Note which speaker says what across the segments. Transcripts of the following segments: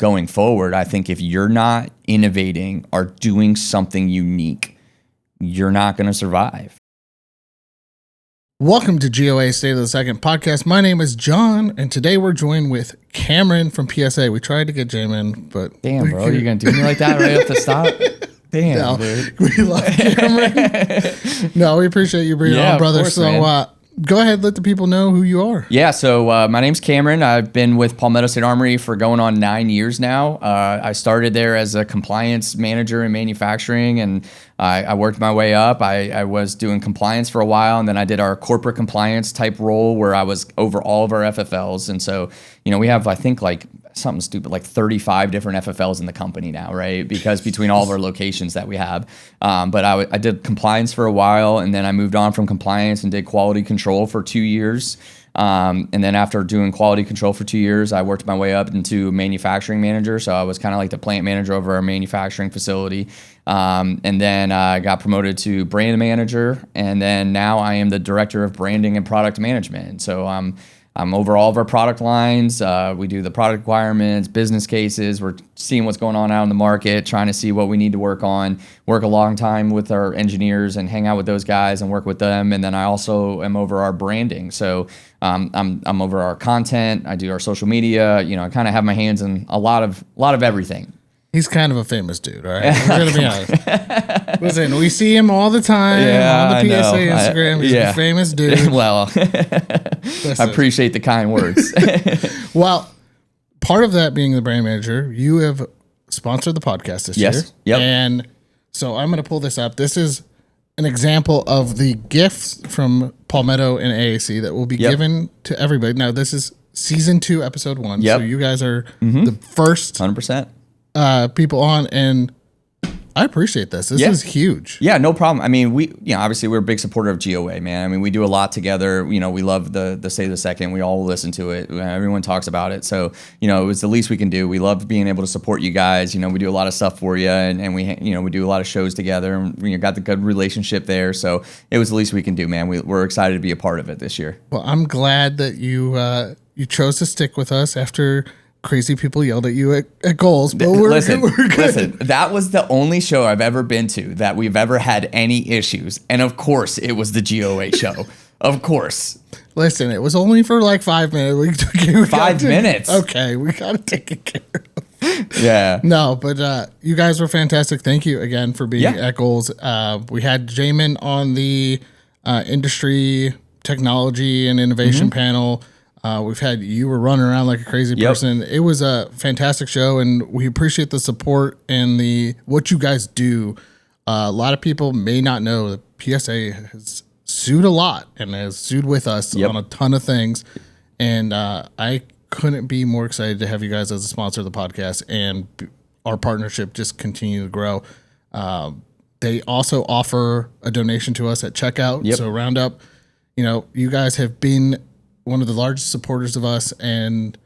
Speaker 1: going forward, I think if you're not innovating or doing something unique, you're not going to survive.
Speaker 2: Welcome to GOA State of the Second podcast. My name is John, and today we're joined with Cameron from PSA. We tried to get Jamin, but...
Speaker 1: Damn, bro, you're going to do me like that right off the stop? Damn,
Speaker 2: no,
Speaker 1: dude.
Speaker 2: We love Cameron. No, we appreciate you bringing on, brother.
Speaker 1: Course,
Speaker 2: so go ahead, let the people know who you are.
Speaker 1: Yeah, so my name's Cameron. I've been with Palmetto State Armory for going on 9 years now. I started there as a compliance manager in manufacturing, and I worked my way up. I was doing compliance for a while, and then I did our corporate compliance type role where I was over all of our FFLs. And so, we have, I think, like something stupid, like 35 different FFLs in the company now, right? Because between all of our locations that we have. But I did compliance for a while, and then I moved on from compliance and did quality control for 2 years. And then after doing quality control for 2 years, I worked my way up into manufacturing manager. So I was kind of like the plant manager over our manufacturing facility. And then I got promoted to brand manager. And then now I am the director of branding and product management. And so I'm over all of our product lines. We do the product requirements, business cases. We're seeing what's going on out in the market, trying to see what we need to work on, work a long time with our engineers and hang out with those guys and work with them. And then I also am over our branding. So I'm over our content. I do our social media. I kind of have my hands in a lot of everything.
Speaker 2: He's kind of a famous dude, all right? We're going to be honest. Listen, we see him all the time on the PSA Instagram. He's a famous dude.
Speaker 1: Well, I appreciate the kind words.
Speaker 2: Well, part of that being the brand manager, you have sponsored the podcast this year.
Speaker 1: Yep.
Speaker 2: And so I'm going to pull this up. This is an example of the gifts from Palmetto and AAC that will be given to everybody. Now, this is season 2, episode 1.
Speaker 1: Yep.
Speaker 2: So you guys are the first
Speaker 1: 100%.
Speaker 2: People on, and I appreciate this. This is huge.
Speaker 1: Yeah, no problem. I mean, we, obviously we're a big supporter of GOA, man. I mean, we do a lot together. We love the State of the Second. We all listen to it. Everyone talks about it. So, it was the least we can do. We love being able to support you guys. We do a lot of stuff for you, and we, we do a lot of shows together, and we got the good relationship there. So it was the least we can do, man. We're excited to be a part of it this year.
Speaker 2: Well, I'm glad that you chose to stick with us after crazy people yelled at you at goals, but we're good.
Speaker 1: Listen, that was the only show I've ever been to that we've ever had any issues. And of course, it was the GOA show. Of course.
Speaker 2: Listen, it was only for like 5 minutes.
Speaker 1: 5 minutes?
Speaker 2: Okay, we got to take it care of.
Speaker 1: Yeah.
Speaker 2: No, but you guys were fantastic. Thank you again for being at goals. We had Jamin on the industry, technology, and innovation panel. You were running around like a crazy person. It was a fantastic show, and we appreciate the support and what you guys do. A lot of people may not know that PSA has sued a lot and has sued with us on a ton of things. And I couldn't be more excited to have you guys as a sponsor of the podcast, and our partnership just continue to grow. They also offer a donation to us at checkout. So Roundup, you guys have been one of the largest supporters of us, and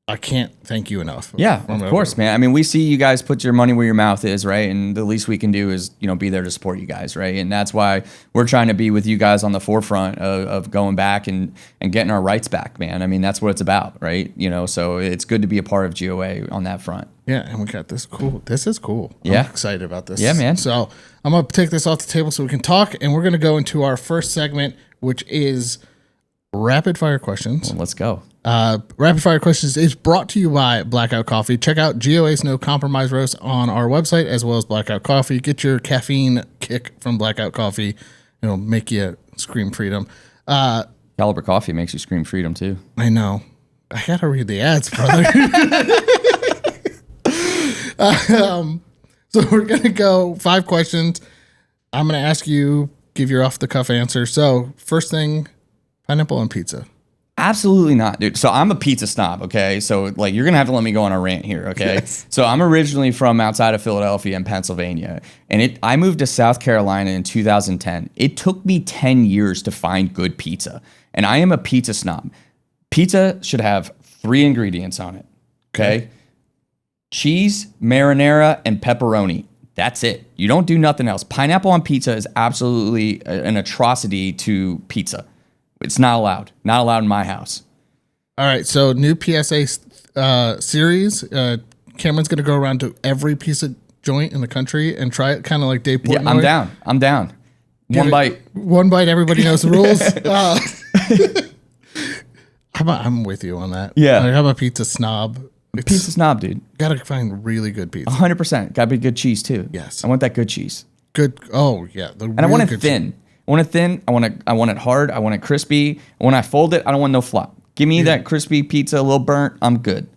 Speaker 2: I can't thank you enough.
Speaker 1: Yeah, of course, man. I mean, we see you guys put your money where your mouth is, right? And the least we can do is, be there to support you guys, right? And that's why we're trying to be with you guys on the forefront of going back and getting our rights back, man. I mean, that's what it's about, right? So it's good to be a part of GOA on that front.
Speaker 2: Yeah, and we got this cool. This is cool.
Speaker 1: Yeah.
Speaker 2: I'm excited about this.
Speaker 1: Yeah, man.
Speaker 2: So I'm going to take this off the table so we can talk, and we're going to go into our first segment, which is rapid fire questions.
Speaker 1: Well, let's go.
Speaker 2: Rapid fire questions is brought to you by Blackout Coffee. Check out GOA's No Compromise Roast on our website, as well as Blackout Coffee. Get your caffeine kick from Blackout Coffee. It'll make you scream freedom.
Speaker 1: Caliber Coffee makes you scream freedom too.
Speaker 2: I know. I gotta read the ads, brother. So we're gonna go 5 questions. I'm gonna ask you, give your off the cuff answer. So first thing, pineapple on pizza.
Speaker 1: Absolutely not, dude. So I'm a pizza snob, okay? So like you're gonna have to let me go on a rant here, okay? Yes. So I'm originally from outside of Philadelphia in Pennsylvania, and I moved to South Carolina in 2010. It took me 10 years to find good pizza, and I am a pizza snob. Pizza should have 3 ingredients on it, okay? Cheese, marinara, and pepperoni. That's it. You don't do nothing else. Pineapple on pizza is absolutely an atrocity to pizza. It's not allowed. Not allowed in my house.
Speaker 2: All right. So new PSA series, Cameron's going to go around to every piece of joint in the country and try it, kind of like Dave Portnoy.
Speaker 1: Yeah, I'm down.
Speaker 2: One bite, everybody knows the rules. I'm with you on that.
Speaker 1: Yeah.
Speaker 2: Like, I'm a pizza snob.
Speaker 1: Pizza snob, dude.
Speaker 2: Gotta find really good pizza.
Speaker 1: 100%. Gotta be good cheese, too.
Speaker 2: Yes.
Speaker 1: I want that good cheese.
Speaker 2: Good. Oh, yeah.
Speaker 1: And I want it thin. I want it thin. I want it hard. I want it crispy. When I fold it, I don't want no flop. Give me that crispy pizza, a little burnt. I'm good.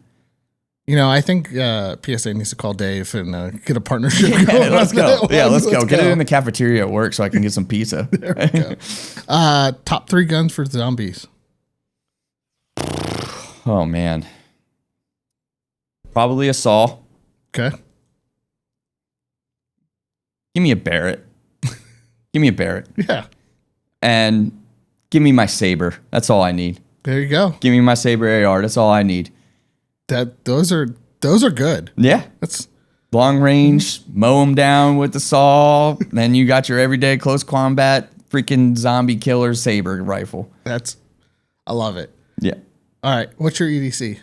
Speaker 2: You know, I think PSA needs to call Dave and get a partnership going.
Speaker 1: Let's go. Yeah, let's go. Get it in the cafeteria at work so I can get some pizza.
Speaker 2: There we go. Top 3 guns for zombies.
Speaker 1: Oh, man. Probably a saw.
Speaker 2: Okay.
Speaker 1: Give me a Barrett. Give me a Barrett.
Speaker 2: Yeah.
Speaker 1: And give me my saber. That's all I need.
Speaker 2: There you go.
Speaker 1: Give me my saber AR. That's all I need.
Speaker 2: Those are good.
Speaker 1: Yeah.
Speaker 2: That's
Speaker 1: long range, mow them down with the saw. Then you got your everyday close combat freaking zombie killer saber rifle.
Speaker 2: I love it.
Speaker 1: Yeah.
Speaker 2: All right. What's your EDC?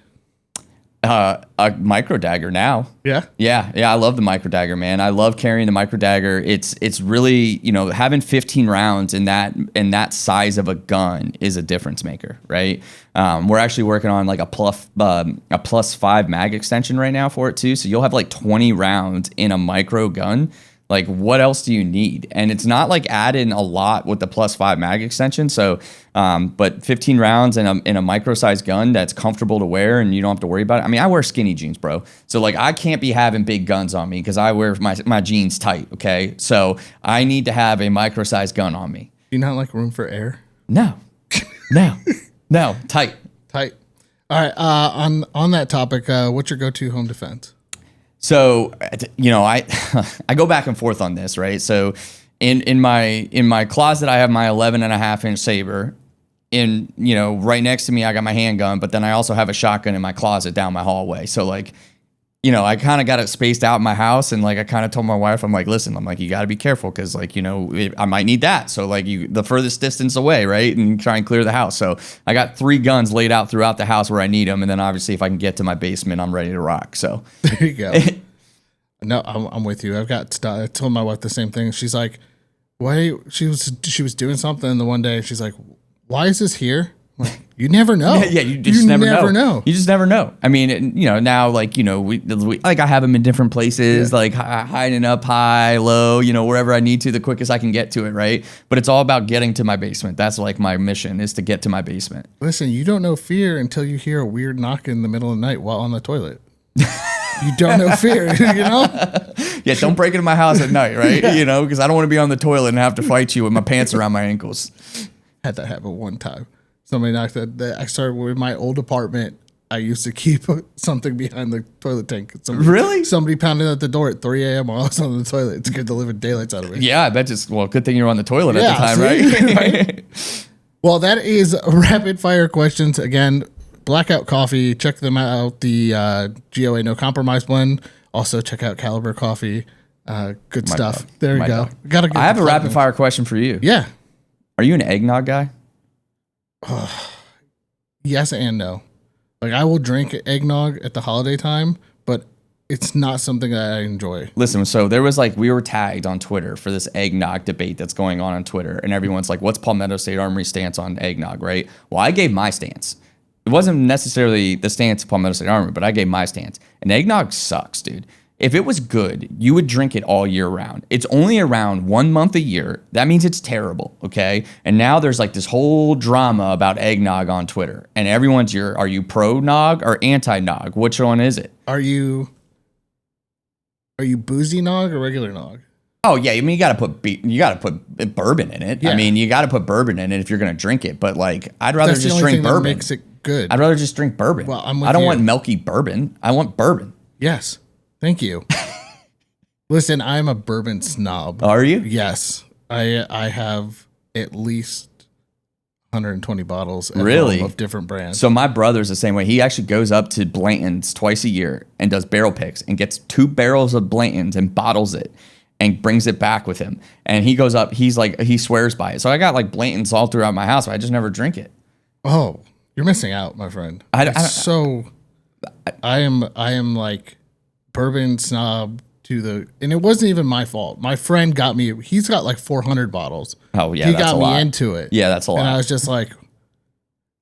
Speaker 1: A micro dagger now.
Speaker 2: Yeah.
Speaker 1: Yeah. I love the micro dagger, man. I love carrying the micro dagger. It's really, having 15 rounds in that size of a gun is a difference maker, right? We're actually working on like a plus 5 mag extension right now for it too. So you'll have like 20 rounds in a micro gun. Like, what else do you need? And it's not like adding a lot with the plus 5 mag extension. So, but 15 rounds in a micro size gun that's comfortable to wear and you don't have to worry about it. I mean, I wear skinny jeans, bro. So like, I can't be having big guns on me because I wear my jeans tight. Okay. So I need to have a micro size gun on me.
Speaker 2: Do you not like room for air?
Speaker 1: No, tight.
Speaker 2: All right. On that topic, what's your go-to home defense?
Speaker 1: So, I go back and forth on this, right? So in my closet, I have my 11.5-inch saber. Right next to me, I got my handgun, but then I also have a shotgun in my closet down my hallway. So like, I kind of got it spaced out in my house. And like, I kind of told my wife, I'm like, listen, you got to be careful. Cause like, I might need that. So like the furthest distance away, right. And try and clear the house. So I got 3 guns laid out throughout the house where I need them. And then obviously if I can get to my basement, I'm ready to rock. So
Speaker 2: there you go. No, I'm with you. I told my wife the same thing. She's like, why? She was doing something the one day. She's like, why is this here? I'm like, you never know.
Speaker 1: Yeah, you just never know. You just never know. I mean, now we like I have them in different places, like hiding up high, low, wherever I need to, the quickest I can get to it, right? But it's all about getting to my basement. That's like my mission is to get to my basement.
Speaker 2: Listen, you don't know fear until you hear a weird knock in the middle of the night while on the toilet. You don't know fear,
Speaker 1: Yeah, don't break into my house at night, right? Yeah. Because I don't want to be on the toilet and have to fight you with my pants around my ankles.
Speaker 2: Had that happen one time. Somebody knocked I started with my old apartment. I used to keep something behind the toilet tank.
Speaker 1: Really?
Speaker 2: Somebody pounded at the door at 3 a.m. while I was on the toilet. It's good to live in daylights out of it.
Speaker 1: Yeah, I bet good thing you're on the toilet at the time, right?
Speaker 2: Well, that is rapid fire questions. Again, Blackout Coffee. Check them out. The GOA No Compromise blend. Also, check out Caliber Coffee. Good stuff.
Speaker 1: Dog.
Speaker 2: There you go.
Speaker 1: I have a rapid fire question for you.
Speaker 2: Yeah.
Speaker 1: Are you an eggnog guy?
Speaker 2: Yes and no. Like, I will drink eggnog at the holiday time, but it's not something that I enjoy.
Speaker 1: Listen, so there was we were tagged on Twitter for this eggnog debate that's going on Twitter, and everyone's like, what's Palmetto State Armory's stance on eggnog, right? Well, I gave my stance. It wasn't necessarily the stance of Palmetto State Armory, but I gave my stance. And eggnog sucks, dude. If it was good, you would drink it all year round. It's only around 1 month a year. That means it's terrible, okay? And now there's this whole drama about eggnog on Twitter. And everyone's are you pro-nog or anti-nog? Which one is it?
Speaker 2: Are you boozy nog or regular nog?
Speaker 1: Oh yeah, I mean you got to put bourbon in it. Yeah. I mean you got to put bourbon in it if you're gonna drink it. But I'd rather just drink bourbon. That makes it good. I'd rather just drink bourbon. Well, I don't want milky bourbon. I want bourbon.
Speaker 2: Yes, thank you. Listen, I'm a bourbon snob.
Speaker 1: Are you?
Speaker 2: Yes, I have at least 120 bottles at
Speaker 1: really
Speaker 2: home of different brands.
Speaker 1: So my brother's the same way. He actually goes up to Blanton's twice a year and does barrel picks and gets 2 barrels of Blanton's and bottles it and brings it back with him. And he goes up, he swears by it. So I got Blanton's all throughout my house, but I just never drink it.
Speaker 2: Oh, you're missing out, my friend. I am bourbon snob and it wasn't even my fault. My friend got me, he's got like 400 bottles.
Speaker 1: Oh yeah.
Speaker 2: He
Speaker 1: that's
Speaker 2: got
Speaker 1: a
Speaker 2: me
Speaker 1: lot.
Speaker 2: into it.
Speaker 1: Yeah, that's a lot.
Speaker 2: And I was just like,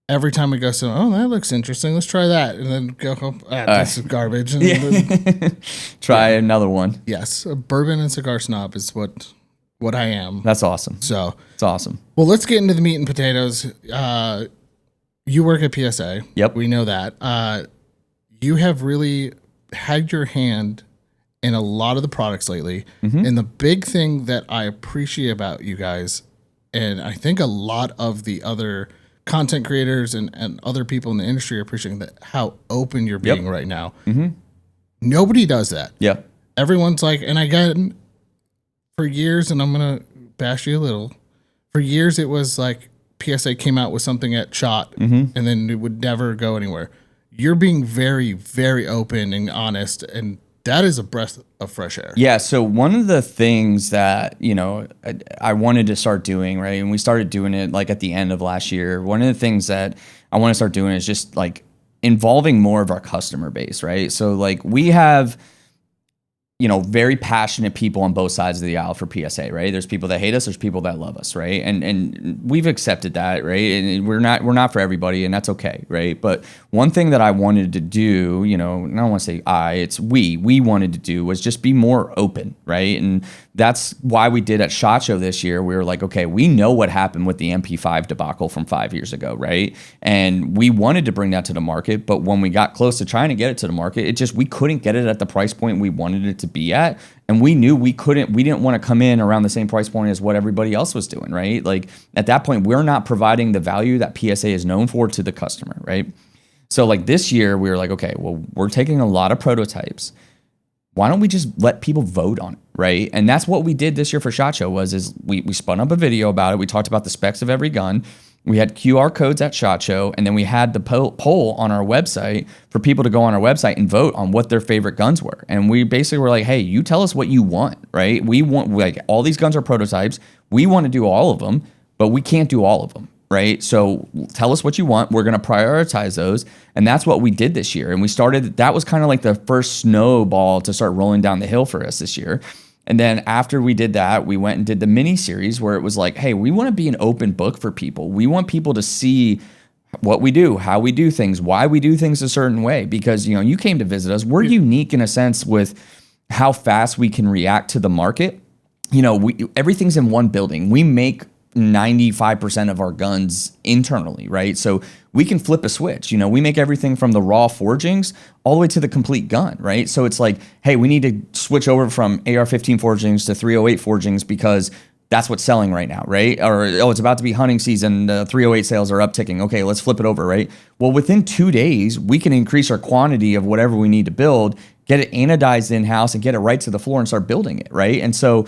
Speaker 2: every time we go, so, oh, that looks interesting. Let's try that. And then go home, this is garbage. And then,
Speaker 1: Try another one.
Speaker 2: yes. A bourbon and cigar snob is what I am.
Speaker 1: That's awesome.
Speaker 2: So
Speaker 1: It's awesome.
Speaker 2: well, let's get into the meat and potatoes. You work at PSA.
Speaker 1: Yep.
Speaker 2: We know that. You have really had your hand in a lot of the products lately.
Speaker 1: Mm-hmm.
Speaker 2: And the big thing that I appreciate about you guys, and I think a lot of the other content creators and other people in the industry are appreciating that how open you're being right now.
Speaker 1: Mm-hmm.
Speaker 2: Nobody does that.
Speaker 1: Yeah.
Speaker 2: Everyone's like, and I got for years, and I'm going to bash you a little. For years, it was like PSA came out with something at SHOT, and then it would never go anywhere. You're being very, very open and honest, and that is a breath of fresh air.
Speaker 1: Yeah. So one of the things that, I wanted to start doing, right, and we started doing it like at the end of last year, one of the things that I want to start doing is just like involving more of our customer base, right? So like we have, very passionate people on both sides of the aisle for PSA, right? There's people that hate us, there's people that love us, right? And we've accepted that, right? And we're not for everybody, and that's okay, right? But one thing that I wanted to do, and I don't want to say it's we wanted to do was just be more open, right? And that's why we did at SHOT Show this year. We were like, okay, we know what happened with the MP5 debacle from 5 years ago, right? And we wanted to bring that to the market, but when we got close to trying to get it to the market, we couldn't get it at the price point we wanted it to be at. And we knew we didn't want to come in around the same price point as what everybody else was doing, right? Like at that point, we're not providing the value that PSA is known for to the customer, right? So like this year, we were like, okay, well, we're taking a lot of prototypes. Why don't we just let people vote on it, right? And that's what we did this year for SHOT Show is we spun up a video about it. We talked about the specs of every gun. We had QR codes at SHOT Show, and then we had the poll on our website for people to go on our website and vote on what their favorite guns were. And we basically were like, hey, you tell us what you want, right? We want, like, all these guns are prototypes. We want to do all of them, but we can't do all of them, right? So tell us what you want. We're going to prioritize those. And that's what we did this year. And that was kind of like the first snowball to start rolling down the hill for us this year. And then after we did that, we went and did the mini series where it was like, hey, we want to be an open book for people. We want people to see what we do, how we do things, why we do things a certain way. Because, you came to visit us. We're unique in a sense with how fast we can react to the market. Everything's in one building. We make 95% of our guns internally, right? So we can flip a switch. We make everything from the raw forgings all the way to the complete gun, right? So it's like, hey, we need to switch over from AR-15 forgings to 308 forgings because that's what's selling right now, right? Or, it's about to be hunting season, the 308 sales are upticking. Okay, let's flip it over, right? Well, within 2 days, we can increase our quantity of whatever we need to build, get it anodized in-house, and get it right to the floor and start building it, right? And so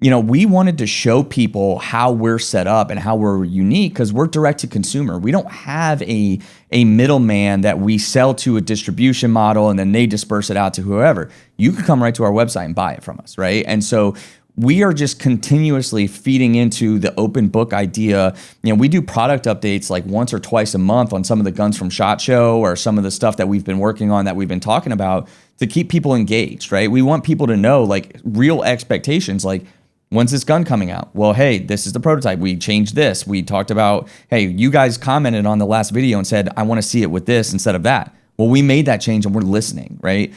Speaker 1: we wanted to show people how we're set up and how we're unique because we're direct to consumer. We don't have a middleman that we sell to a distribution model and then they disperse it out to whoever. You can come right to our website and buy it from us, right? And so we are just continuously feeding into the open book idea. We do product updates like once or twice a month on some of the guns from SHOT Show or some of the stuff that we've been working on that we've been talking about to keep people engaged, right? We want people to know like real expectations, like, when's this gun coming out? Well, hey, this is the prototype. We changed this. We talked about, hey, you guys commented on the last video and said, I want to see it with this instead of that. Well, we made that change and we're listening, right?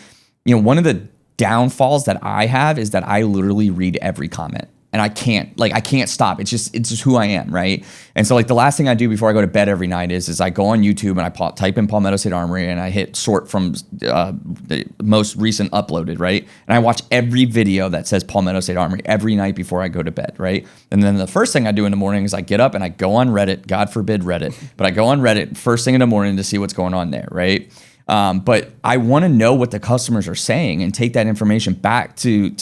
Speaker 1: One of the downfalls that I have is that I literally read every comment. And I can't stop. It's just who I am, right? And so like the last thing I do before I go to bed every night is I go on YouTube and I type in Palmetto State Armory and I hit sort from the most recent uploaded, right? And I watch every video that says Palmetto State Armory every night before I go to bed, right? And then the first thing I do in the morning is I get up and I go on Reddit. God forbid Reddit, but I go on Reddit first thing in the morning to see what's going on there, right? But I want to know what the customers are saying and take that information back to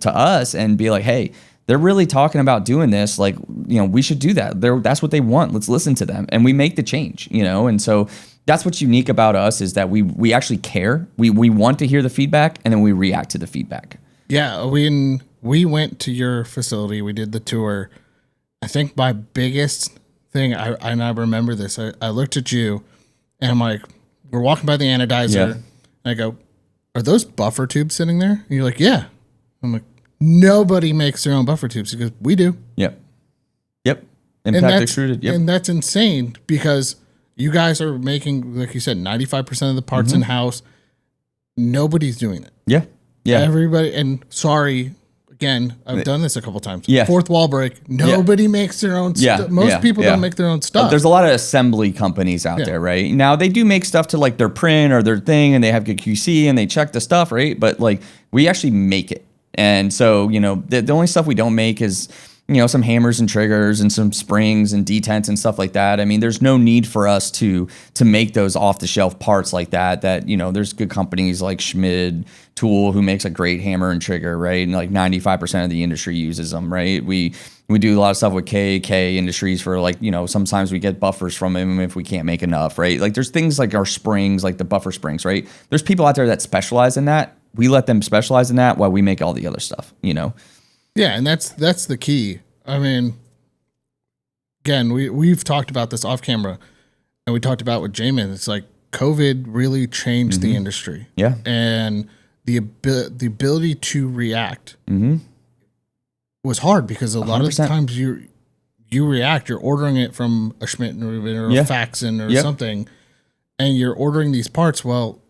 Speaker 1: us and be like, hey, they're really talking about doing this. Like, we should do that. That's what they want. Let's listen to them. And we make the change, And so that's what's unique about us is that we actually care. We want to hear the feedback and then we react to the feedback.
Speaker 2: Yeah. When we went to your facility, we did the tour. I think my biggest thing, I remember this. I looked at you and I'm like, we're walking by the anodizer. Yeah. And I go, are those buffer tubes sitting there? And you're like, yeah. I'm like, nobody makes their own buffer tubes. He goes, we do.
Speaker 1: Yep. Impact extruded. Yep.
Speaker 2: And that's insane because you guys are making, like you said, 95% of the parts in-house. Nobody's doing it.
Speaker 1: Yeah.
Speaker 2: Everybody, and sorry, again, I've done this a couple times.
Speaker 1: Yeah.
Speaker 2: Fourth wall break. Nobody makes their own stuff. Most people don't make their own stuff.
Speaker 1: There's a lot of assembly companies out there, right? Now, they do make stuff to like their print or their thing, and they have good QC, and they check the stuff, right? But like, we actually make it. And so, the only stuff we don't make is, some hammers and triggers and some springs and detents and stuff like that. I mean, there's no need for us to make those off-the-shelf parts like that, there's good companies like Schmid Tool who makes a great hammer and trigger, right? And like 95% of the industry uses them, right? We do a lot of stuff with KK Industries for like, sometimes we get buffers from them if we can't make enough, right? Like there's things like our springs, like the buffer springs, right? There's people out there that specialize in that. We let them specialize in that while we make all the other stuff,
Speaker 2: Yeah, and that's the key. I mean, again, we've talked about this off camera, and we talked about with Jamin. It's like COVID really changed the industry.
Speaker 1: Yeah,
Speaker 2: and the ability to react was hard because a lot 100%. Of times you react. You're ordering it from a Schmidt or a Faxon or something, and you're ordering these parts. Well,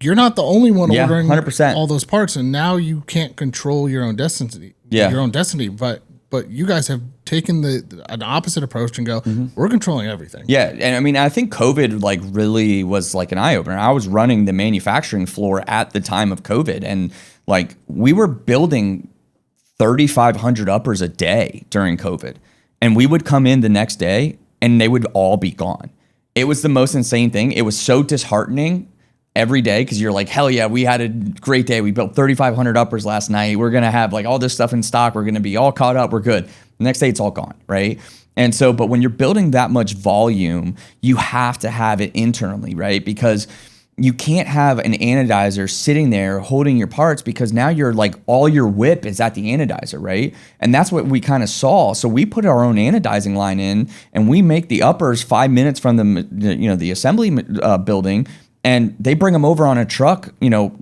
Speaker 2: you're not the only one ordering
Speaker 1: 100%.
Speaker 2: All those parts, and now you can't control your own destiny. Your own destiny, but you guys have taken an opposite approach and go, we're controlling everything.
Speaker 1: Yeah, and I mean, I think COVID like really was like an eye opener. I was running the manufacturing floor at the time of COVID, and like we were building 3,500 uppers a day during COVID, and we would come in the next day and they would all be gone. It was the most insane thing. It was so disheartening every day because you're like, hell yeah, we had a great day. We built 3,500 uppers last night. We're going to have like all this stuff in stock. We're going to be all caught up. We're good. The next day it's all gone, right? And so, but when you're building that much volume, you have to have it internally, right? Because you can't have an anodizer sitting there holding your parts because now you're like all your whip is at the anodizer, right? And that's what we kind of saw. So we put our own anodizing line in and we make the uppers 5 minutes from the assembly building. And they bring them over on a truck,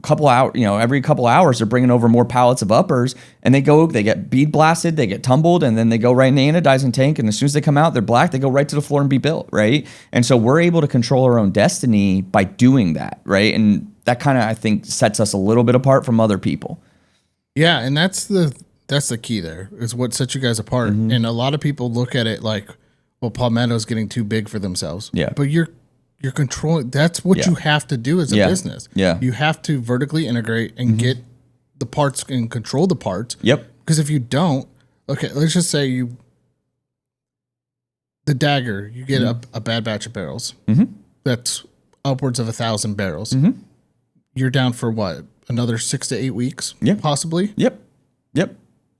Speaker 1: couple hours, every couple hours they're bringing over more pallets of uppers, and they get bead blasted, they get tumbled, and then they go right in the anodizing tank. And as soon as they come out, they're black, they go right to the floor and be built, right? And so we're able to control our own destiny by doing that, right? And that kind of, I think, sets us a little bit apart from other people.
Speaker 2: Yeah, and that's the key there, is what sets you guys apart. And a lot of people look at it like, well, Palmetto's getting too big for themselves.
Speaker 1: Yeah.
Speaker 2: But you're controlling. That's what you have to do as a business.
Speaker 1: Yeah.
Speaker 2: You have to vertically integrate and get the parts and control the parts.
Speaker 1: Yep.
Speaker 2: Because if you don't, okay, let's just say the dagger, you get a bad batch of barrels. That's upwards of 1,000 barrels. You're down for what? Another 6 to 8 weeks? Possibly?
Speaker 1: Yep.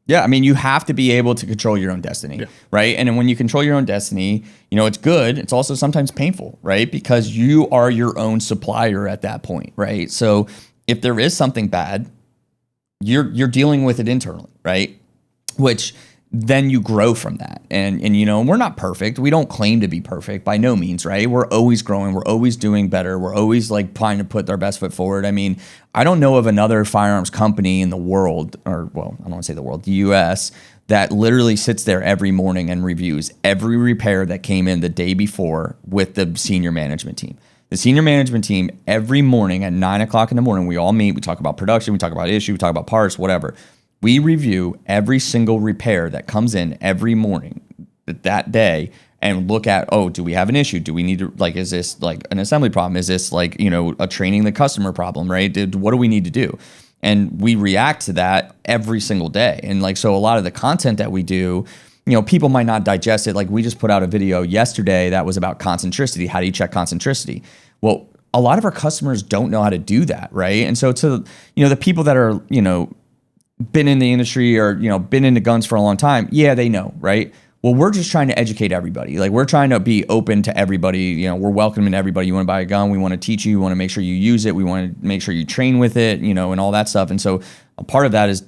Speaker 1: Yeah, I mean, you have to be able to control your own destiny, right? And when you control your own destiny, it's good. It's also sometimes painful, right? Because you are your own supplier at that point, right? So if there is something bad, you're dealing with it internally, right? Which then you grow from that. And we're not perfect. We don't claim to be perfect by no means, right? We're always growing. We're always doing better. We're always like trying to put our best foot forward. I mean, I don't know of another firearms company in the world, or well, I don't want to say the world, the US, that literally sits there every morning and reviews every repair that came in the day before with the senior management team. The senior management team, every morning at 9 o'clock in the morning, we all meet, we talk about production, we talk about issue, we talk about parts, whatever. We review every single repair that comes in every morning that day and look at, do we have an issue? Do we need to, like, is this like an assembly problem? Is this like, a training the customer problem, right? What do we need to do? And we react to that every single day. And like, so a lot of the content that we do, people might not digest it. Like we just put out a video yesterday that was about concentricity. How do you check concentricity? Well, a lot of our customers don't know how to do that, right? And so to, the people that are, been in the industry or, been into guns for a long time, they know, right? Well, we're just trying to educate everybody. Like we're trying to be open to everybody. We're welcoming everybody. You want to buy a gun, we want to teach you. We want to make sure you use it. We want to make sure you train with it, and all that stuff. And so a part of that is,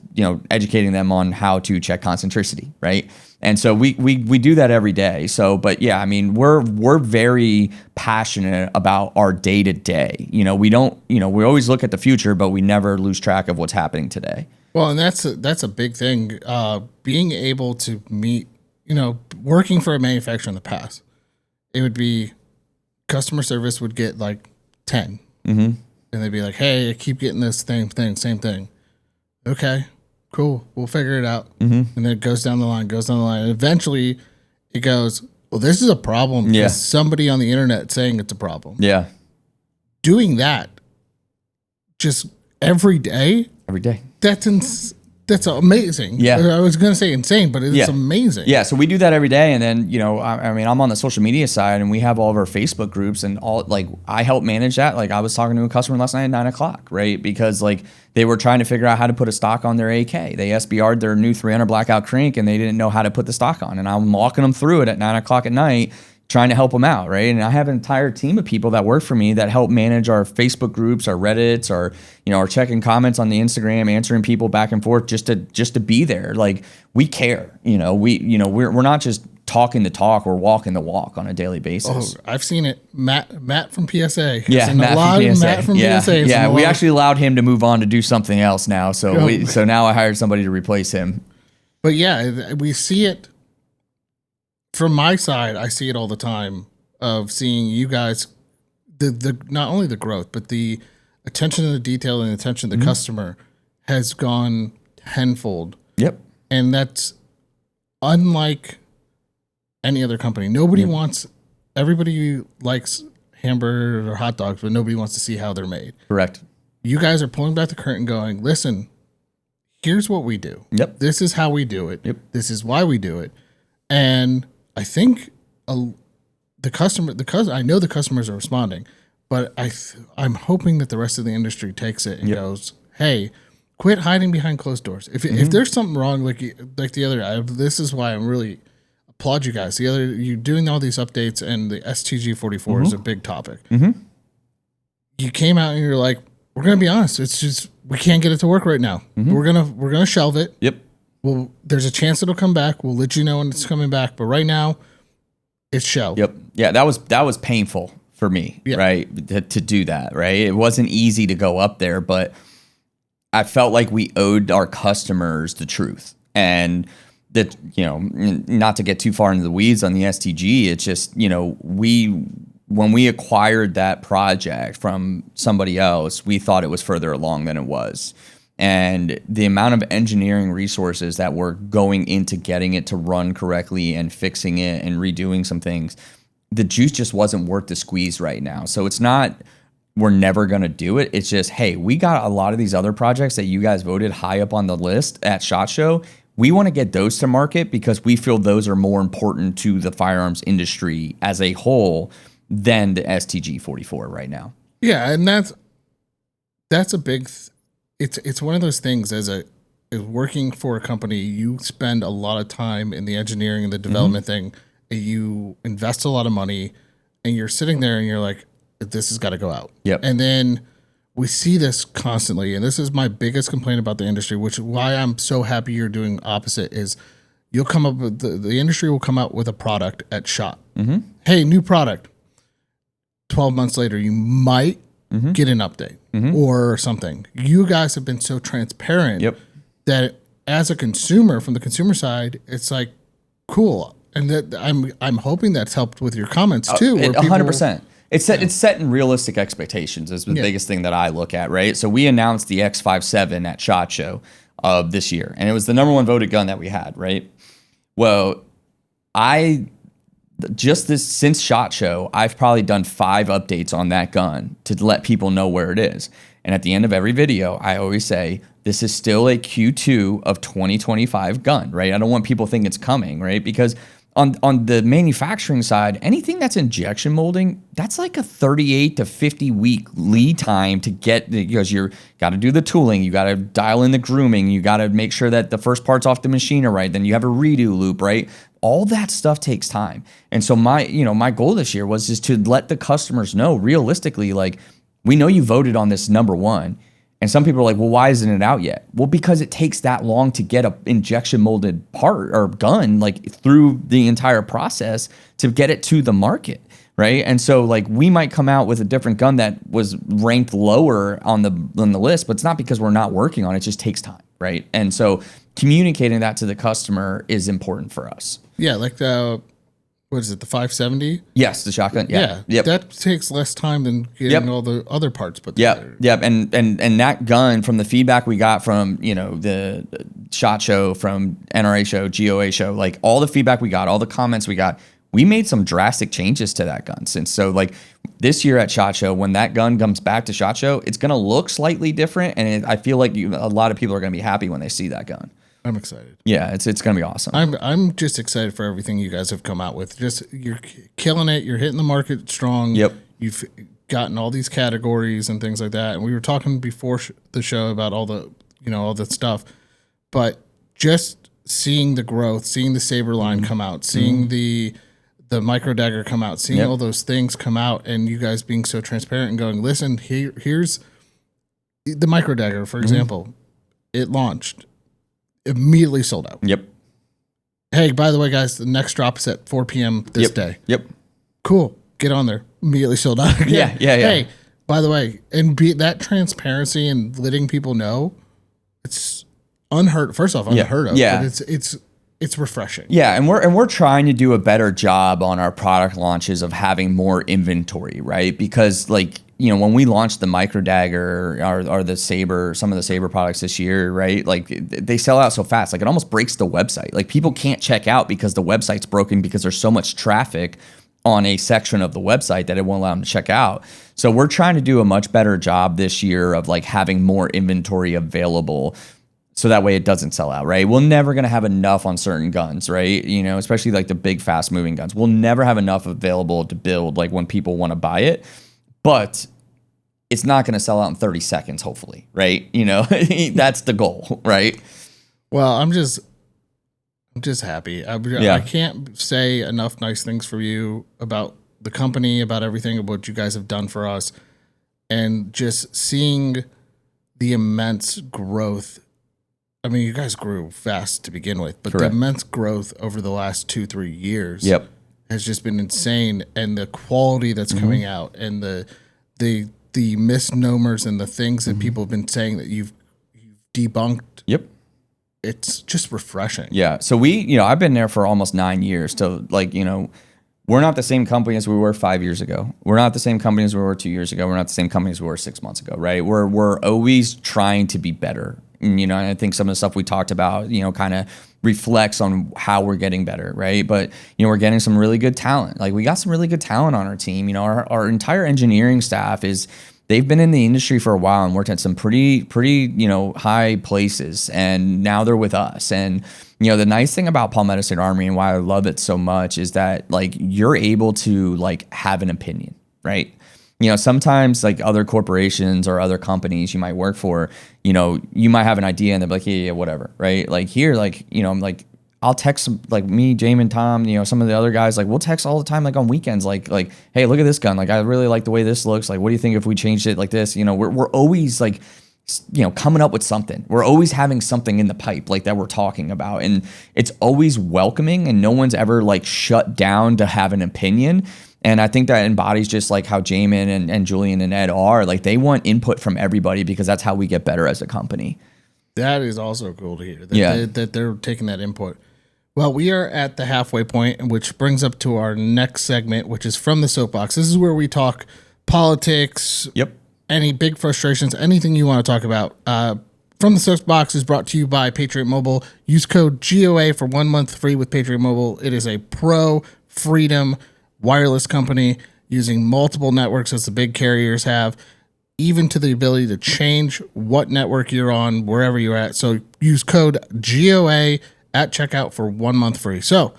Speaker 1: educating them on how to check concentricity, right? And so we do that every day. So, but yeah, I mean, we're very passionate about our day to day. We don't, we always look at the future, but we never lose track of what's happening today.
Speaker 2: Well, and that's a big thing. Being able to meet, working for a manufacturer in the past, it would be customer service would get like 10. And they'd be like, hey, I keep getting this same thing. Okay, cool. We'll figure it out. And then it goes down the line. And eventually it goes, well, this is a problem.
Speaker 1: Yeah.
Speaker 2: Because somebody on the internet saying it's a problem.
Speaker 1: Yeah.
Speaker 2: Doing that just every day. That's amazing.
Speaker 1: Yeah.
Speaker 2: I was going to say insane, but it's amazing.
Speaker 1: Yeah. So we do that every day. And then, I mean, I'm on the social media side and we have all of our Facebook groups and I help manage that. Like I was talking to a customer last night at 9:00, right? Because they were trying to figure out how to put a stock on their AK. They SBR'd their new 300 blackout crank and they didn't know how to put the stock on. And I'm walking them through it at 9:00 at night, trying to help them out, right? And I have an entire team of people that work for me that help manage our Facebook groups, our Reddits, our our checking comments on the Instagram, answering people back and forth just to be there. Like we care, we're not just talking the talk, we're walking the walk on a daily basis.
Speaker 2: Oh, I've seen it. Matt from PSA.
Speaker 1: Yeah, Matt from PSA. Yeah, we actually allowed him to move on to do something else now. So now I hired somebody to replace him.
Speaker 2: But yeah, we see it. From my side, I see it all the time of seeing you guys, the not only the growth, but the attention to the detail and attention to the customer has gone tenfold.
Speaker 1: Yep.
Speaker 2: And that's unlike any other company. Nobody wants, everybody likes hamburgers or hot dogs, but nobody wants to see how they're made.
Speaker 1: Correct.
Speaker 2: You guys are pulling back the curtain going, listen, here's what we do.
Speaker 1: Yep.
Speaker 2: This is how we do it.
Speaker 1: Yep.
Speaker 2: This is why we do it. And I think the customer, I know the customers are responding, but I'm hoping that the rest of the industry takes it and goes, hey, quit hiding behind closed doors. If there's something wrong, like the other, this is why I'm really applaud you guys. You're doing all these updates, and the STG44 is a big topic. You came out and you're like, we're gonna be honest, it's just we can't get it to work right now. We're gonna shelve it.
Speaker 1: Yep.
Speaker 2: Well, there's a chance it'll come back. We'll let you know when it's coming back. But right now, it's shelved.
Speaker 1: Yep. Yeah, that was painful for me, right? To do that, right? It wasn't easy to go up there, but I felt like we owed our customers the truth. And that, not to get too far into the weeds on the STG, it's just, when we acquired that project from somebody else, we thought it was further along than it was. And the amount of engineering resources that were going into getting it to run correctly and fixing it and redoing some things, the juice just wasn't worth the squeeze right now. So it's not, we're never going to do it. It's just, hey, we got a lot of these other projects that you guys voted high up on the list at SHOT Show. We want to get those to market because we feel those are more important to the firearms industry as a whole than the STG 44 right now.
Speaker 2: Yeah, and that's a big it's one of those things as working for a company, you spend a lot of time in the engineering and the development thing, and you invest a lot of money, and you're sitting there and you're like, this has got to go out.
Speaker 1: Yep.
Speaker 2: And then we see this constantly, and this is my biggest complaint about the industry, which is why I'm so happy you're doing opposite, is you'll come up with the industry will come out with a product at SHOT. Hey, new product. 12 months later, you might get an update or something. You guys have been so transparent that as a consumer, from the consumer side, it's like, cool. And that I'm hoping that's helped with your comments too.
Speaker 1: 100%. It's setting realistic expectations is the biggest thing that I look at, right? So we announced the X57 at SHOT Show of this year, and it was the #1 voted gun that we had, right? Well, since SHOT Show, I've probably done 5 updates on that gun to let people know where it is. And at the end of every video, I always say, this is still a Q2 of 2025 gun, right? I don't want people to think it's coming, right? Because on the manufacturing side, anything that's injection molding, that's like a 38 to 50 week lead time to get, because you got to do the tooling, you got to dial in the grooming, you got to make sure that the first parts off the machine are right, then you have a redo loop, right? All that stuff takes time. And so my goal this year was just to let the customers know realistically, like, we know you voted on this #1. And some people are like, well, why isn't it out yet? Well, because it takes that long to get a injection molded part or gun like through the entire process to get it to the market, right? And so like we might come out with a different gun that was ranked lower on the list, but it's not because we're not working on it. It just takes time, right? And so communicating that to the customer is important for us.
Speaker 2: Yeah, like the what is it, the 570?
Speaker 1: Yes, the shotgun. Yeah. Yep.
Speaker 2: That takes less time than getting all the other parts put together.
Speaker 1: Yep. And that gun, from the feedback we got from, the SHOT Show, from NRA Show, GOA Show, like all the feedback we got, all the comments we got, we made some drastic changes to that gun since. So like this year at SHOT Show, when that gun comes back to SHOT Show, it's going to look slightly different. And I feel like a lot of people are going to be happy when they see that gun.
Speaker 2: I'm excited.
Speaker 1: Yeah, it's going to be awesome.
Speaker 2: I'm just excited for everything you guys have come out with. Just you're killing it. You're hitting the market strong.
Speaker 1: Yep.
Speaker 2: You've gotten all these categories and things like that. And we were talking before the show about all the all that stuff. But just seeing the growth, seeing the Saber line come out, seeing the micro dagger come out, seeing all those things come out, and you guys being so transparent and going, listen, here's the micro dagger, for example. It launched. Immediately sold out.
Speaker 1: Yep.
Speaker 2: Hey, by the way, guys, the next drop is at 4 p.m. this day.
Speaker 1: Yep.
Speaker 2: Cool. Get on there. Immediately sold out again.
Speaker 1: Yeah.
Speaker 2: Hey, by the way, and that transparency and letting people know, it's unheard. First off, unheard of.
Speaker 1: Yeah.
Speaker 2: But it's refreshing.
Speaker 1: Yeah, and we're trying to do a better job on our product launches of having more inventory, right? Because like, when we launched the micro dagger or the Saber, some of the Saber products this year, right? Like they sell out so fast, like it almost breaks the website. Like people can't check out because the website's broken because there's so much traffic on a section of the website that it won't allow them to check out. So we're trying to do a much better job this year of like having more inventory available, so that way it doesn't sell out, right? We're never going to have enough on certain guns, right? Especially like the big fast moving guns. We'll never have enough available to build like when people want to buy it, but it's not going to sell out in 30 seconds, hopefully, right? That's the goal, right?
Speaker 2: Well, I'm just happy. I can't say enough nice things for you about the company, about everything, about what you guys have done for us, and just seeing the immense growth. I mean, you guys grew fast to begin with, but
Speaker 1: Correct.
Speaker 2: The immense growth over the last 2-3 years has just been insane. And the quality that's coming out, and the misnomers and the things that people have been saying that you've debunked.
Speaker 1: Yep.
Speaker 2: It's just refreshing.
Speaker 1: Yeah. So I've been there for almost 9 years. So like, we're not the same company as we were 5 years ago. We're not the same company as we were 2 years ago. We're not the same company as we were 6 months ago, right? We're always trying to be better. And, I think some of the stuff we talked about, kind of reflects on how we're getting better, right? But, we're getting some really good talent. Like we got some really good talent on our team. Our entire engineering staff they've been in the industry for a while and worked at some pretty, high places. And now they're with us. And, the nice thing about Palmetto State Armory and why I love it so much is that like you're able to like have an opinion, right? Sometimes like other corporations or other companies you might work for, you might have an idea and they're like, yeah, whatever, right? Like here, like, I'm like, I'll text like me, Jamin, Tom, some of the other guys, like we'll text all the time, like on weekends, like, hey, look at this gun. Like, I really like the way this looks. Like, what do you think if we changed it like this? We're always like, coming up with something. We're always having something in the pipe like that we're talking about. And it's always welcoming and no one's ever like shut down to have an opinion. And I think that embodies just like how Jamin and Julian and Ed are. Like they want input from everybody because that's how we get better as a company.
Speaker 2: That is also cool to hear that they're taking that input. Well, we are at the halfway point, which brings up to our next segment, which is From the Soapbox. This is where we talk politics, any big frustrations, anything you want to talk about. From the Soapbox is brought to you by Patriot Mobile. Use code GOA for 1 month free with Patriot Mobile. It is a pro freedom wireless company using multiple networks as the big carriers have, even to the ability to change what network you're on wherever you're at. So use code GOA at checkout for 1 month free. So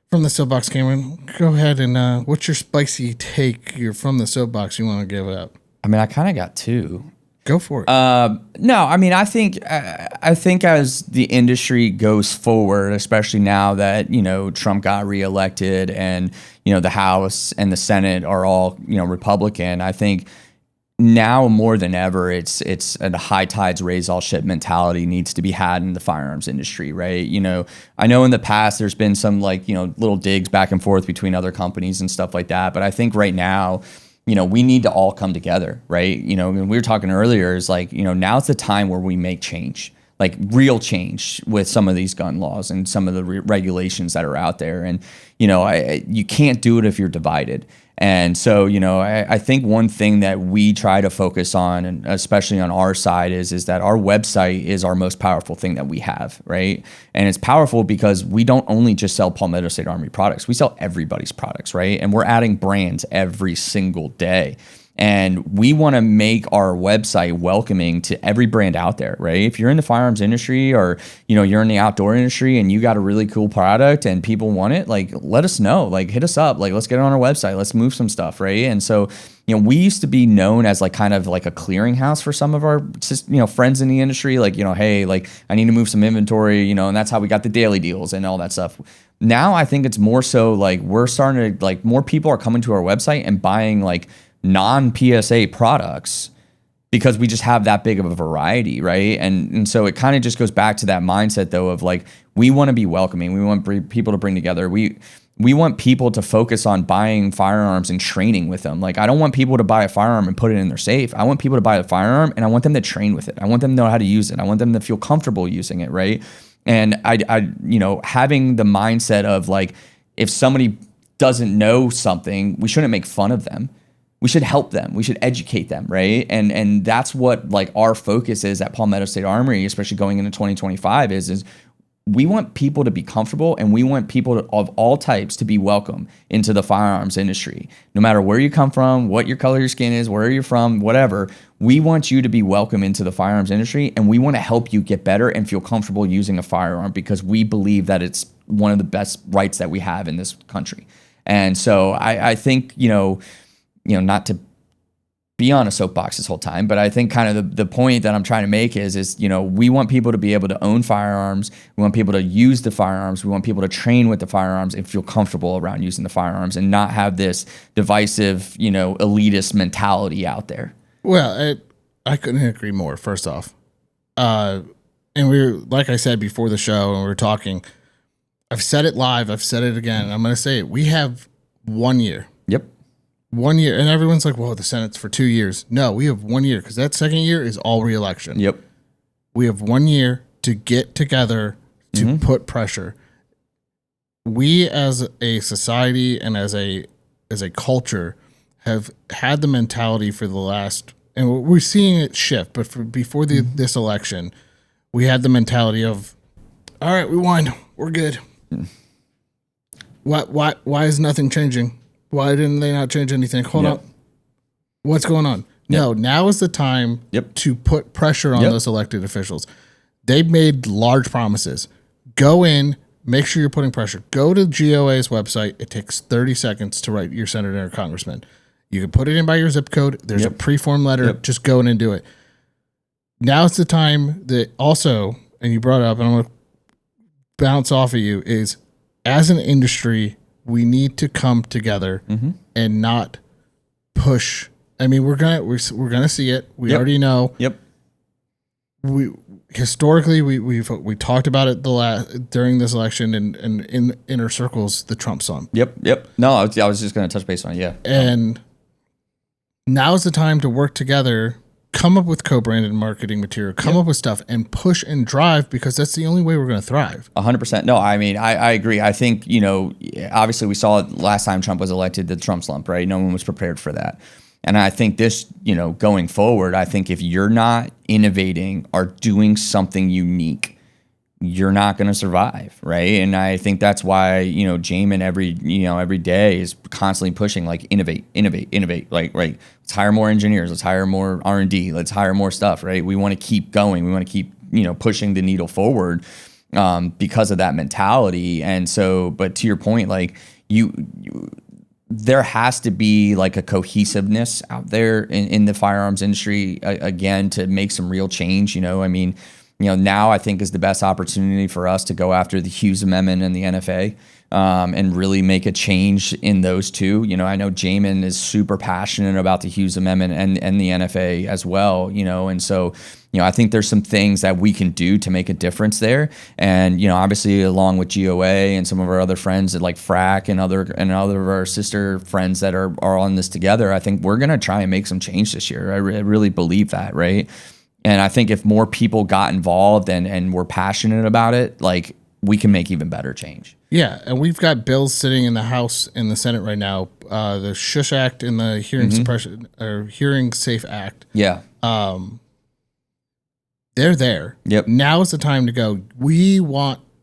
Speaker 2: From the Soapbox, Cameron, go ahead and what's your spicy take? You're From the Soapbox you want to give up?
Speaker 1: I mean, I kind of got two.
Speaker 2: Go for it.
Speaker 1: No, I mean, I think as the industry goes forward, especially now that, Trump got reelected and, the House and the Senate are all, Republican, I think now more than ever, it's a high tides raise all ship mentality needs to be had in the firearms industry, right? I know in the past there's been some little digs back and forth between other companies and stuff like that, but I think right now, we need to all come together, right? We were talking earlier is now's the time where we make change, like real change with some of these gun laws and some of the regulations that are out there. And, you can't do it if you're divided. And so, I think one thing that we try to focus on, and especially on our side, is that our website is our most powerful thing that we have, right? And it's powerful because we don't only just sell Palmetto State Armory products, we sell everybody's products, right? And we're adding brands every single day. And we want to make our website welcoming to every brand out there, right? If you're in the firearms industry or, you're in the outdoor industry and you got a really cool product and people want it, let us know, hit us up, let's get it on our website, let's move some stuff, right? And so, we used to be known as kind of a clearinghouse for some of our, friends in the industry, hey, I need to move some inventory, and that's how we got the daily deals and all that stuff. Now I think it's more so we're starting to, more people are coming to our website and buying non-PSA products because we just have that big of a variety, right? And so it kind of just goes back to that mindset though of we want to be welcoming. We want people to bring together. We want people to focus on buying firearms and training with them. I don't want people to buy a firearm and put it in their safe. I want people to buy a firearm and I want them to train with it. I want them to know how to use it. I want them to feel comfortable using it, right? And I having the mindset of if somebody doesn't know something, we shouldn't make fun of them. We should help them. We should educate them, right? And that's what our focus is at Palmetto State Armory, especially going into 2025, is we want people to be comfortable and we want people of all types to be welcome into the firearms industry. No matter where you come from, what your color of your skin is, where you're from, whatever, we want you to be welcome into the firearms industry and we want to help you get better and feel comfortable using a firearm because we believe that it's one of the best rights that we have in this country. And so I think, not to be on a soapbox this whole time, but I think kind of the point that I'm trying to make is we want people to be able to own firearms. We want people to use the firearms. We want people to train with the firearms and feel comfortable around using the firearms and not have this divisive, elitist mentality out there.
Speaker 2: Well, I couldn't agree more, first off. And like I said before the show, and we were talking, I've said it live, I've said it again, I'm going to say it. We have 1 year.
Speaker 1: Yep.
Speaker 2: 1 year, and everyone's like, "Whoa, the Senate's for 2 years." No, we have 1 year because that second year is all re-election.
Speaker 1: Yep.
Speaker 2: We have 1 year to get together to put pressure. We, as a society and as a culture, have had the mentality for the last, and we're seeing it shift. But before this election, we had the mentality of, "All right, we won, we're good." Why is nothing changing? Why didn't they not change anything? Hold up. What's going on? No, now is the time to put pressure on those elected officials. They've made large promises. Go in, make sure you're putting pressure. Go to GOA's website. It takes 30 seconds to write your senator or congressman. You can put it in by your zip code. There's a pre-form letter. Just go in and do it. Now is the time that also, and you brought it up, and I'm going to bounce off of you, is as an industry, we need to come together and not push. I mean, we're gonna see it. We already know.
Speaker 1: Yep.
Speaker 2: We historically we talked about it during this election and in inner circles, the Trump slump.
Speaker 1: Yep. No, I was just gonna touch base on it. Yeah.
Speaker 2: And now is the time to work together. Come up with co-branded marketing material, come up with stuff and push and drive because that's the only way we're going to thrive.
Speaker 1: 100%. No, I mean, I agree. I think, obviously we saw it last time Trump was elected, the Trump slump, right? No one was prepared for that. And I think this, going forward, I think if you're not innovating or doing something unique, you're not going to survive, right? And I think that's why, Jamin every day is constantly pushing innovate, right? Let's hire more engineers, let's hire more R&D, let's hire more stuff, right? We want to keep going. We want to keep, pushing the needle forward because of that mentality. And so, but to your point, there has to be a cohesiveness out there in the firearms industry again to make some real change. I mean, now I think is the best opportunity for us to go after the Hughes Amendment and the NFA, and really make a change in those two. I know Jamin is super passionate about the Hughes Amendment and the NFA as well, and so, I think there's some things that we can do to make a difference there. And, obviously along with GOA and some of our other friends at like FRAC and other of our sister friends that are on this together, I think we're going to try and make some change this year. I really believe that. Right. And I think if more people got involved and were passionate about it, like, we can make even better change.
Speaker 2: Yeah, and we've got bills sitting in the House and the Senate right now, the Shush Act and the Hearing Suppression or Hearing Safe Act.
Speaker 1: Yeah.
Speaker 2: They're there.
Speaker 1: Yep.
Speaker 2: Now is the time to go.